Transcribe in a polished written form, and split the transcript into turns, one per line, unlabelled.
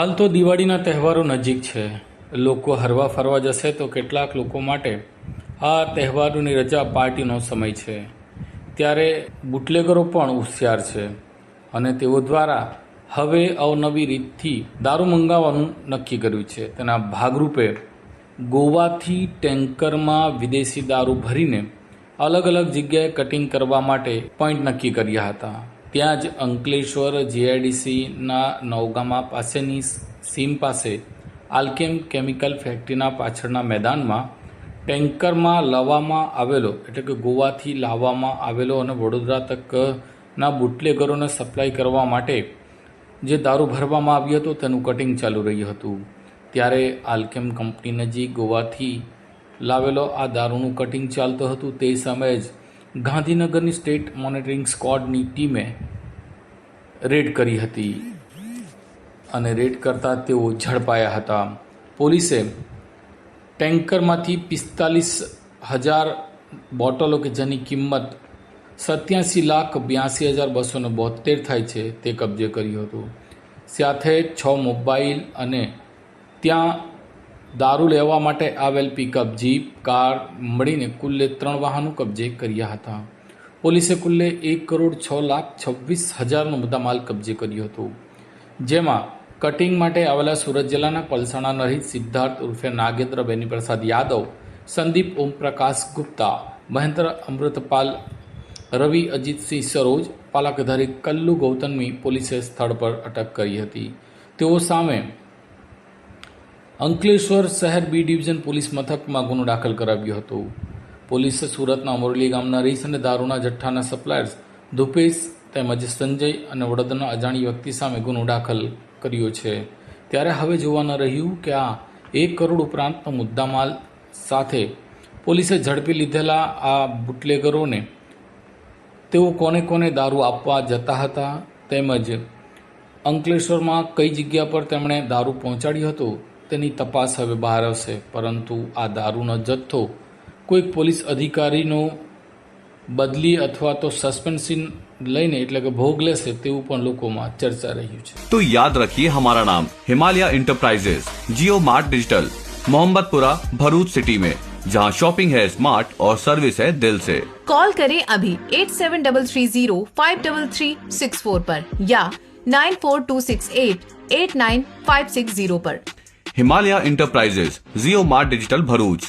હાલ તો દિવાળીના તહેવારો નજીક છે. લોકો હરવા ફરવા જશે તો કેટલાક લોકો માટે આ તહેવારોની રજા પાર્ટીનો સમય છે. ત્યારે બુટલેગરો પણ હોશિયાર છે અને તેઓ દ્વારા હવે અવનવી રીતથી દારૂ મંગાવવાનું નક્કી કર્યું છે. તેના ભાગરૂપે ગોવાથી ટેન્કરમાં વિદેશી દારૂ ભરીને અલગ અલગ જગ્યાએ કટિંગ કરવા માટે પોઈન્ટ નક્કી કર્યા હતા. ત્યાં જ અંકલેશ્વર જીઆઈડીસીના નવગામા પાસેની સીમ પાસે આલ્કેમ કેમિકલ ફેક્ટરીના પાછળના મેદાનમાં ટેન્કરમાં લાવવામાં આવેલો એટલે કે ગોવાથી લાવવામાં આવેલો અને વડોદરા તકના બુટલેગરોને સપ્લાય કરવા માટે જે દારૂ ભરવામાં આવ્યો હતો તેનું કટિંગ ચાલુ રહ્યું હતું. ત્યારે આલ્કેમ કંપની નજીક ગોવાથી લાવેલો આ દારૂનું કટિંગ ચાલતું હતું. તે સમયે જ ગાંધીનગરની સ્ટેટ મોનિટરિંગ સ્ક્વોડની ટીમે રેડ કરી હતી અને રેડ કરતાં તેઓ ઝડપાયા હતા. પોલીસે ટેન્કરમાંથી 45,000 બોટલો કે જેની કિંમત 87,82,272 થાય છે તે કબજે કર્યું હતું. સાથે 6 મોબાઈલ અને ત્યાં દારૂ લેવા માટે આવેલ પિકઅપ જીપ કાર મળીને કુલ્લે 3 વાહનો કબજે કર્યા હતા. પોલીસે કુલ્લે 1,06,26,000નો મુદ્દામાલ કબજે કર્યો હતો. જેમાં કટિંગ માટે આવેલા સુરત જિલ્લાના પલસાણાના રહી સિદ્ધાર્થ ઉર્ફે નાગેન્દ્ર બેનીપ્રસાદ યાદવ, સંદીપ ઓમપ્રકાશ ગુપ્તા, મહેન્દ્ર અમૃતપાલ, રવિ અજીતસિંહ સરોજ, પાલાકધારી કલ્લુ ગૌતમી પોલીસે સ્થળ પર અટક કરી હતી. તેઓ સામે અંકલેશ્વર શહેર બી ડિવિઝન પોલીસ મથકમાં ગુનો દાખલ કરાવ્યો હતો. પોલીસે સુરતના મોરલી ગામના રહીશ અને દારૂના જથ્થાના સપ્લાયર્સ ધુપેશ તેમજ સંજય અને વડોદરાના અજાણી વ્યક્તિ સામે ગુનો દાખલ કર્યો છે. ત્યારે હવે જોવાનું રહ્યું કે આ 1 કરોડ ઉપરાંતનો મુદ્દામાલ સાથે પોલીસે ઝડપી લીધેલા આ બુટલેગરોને તેઓ કોને કોને દારૂ આપવા જતા હતા તેમજ અંકલેશ્વરમાં કઈ જગ્યા પર તેમણે દારૂ પહોંચાડ્યો હતો તેની તપાસ હવે બહાર આવશે. પરંતુ આ દારૂનો જથ્થો કોઈક પોલીસ અધિકારીનો બદલી અથવા તો સસ્પેન્શન લઈને એટલે કે ભોગ લેશે તેવું પણ લોકોમાં ચર્ચા રહ્યું છે.
तो याद रखिए हमारा नाम Himalaya enterprises, Jio mart digital, Mohammadpura, Bharuch city में, जहां शॉपिंग है स्मार्ट और सर्विस है दिल से.
कॉल करें अभी 8733053364 पर या 9426889560 पर.
Himalaya enterprises, Jio mart digital, Bharuch.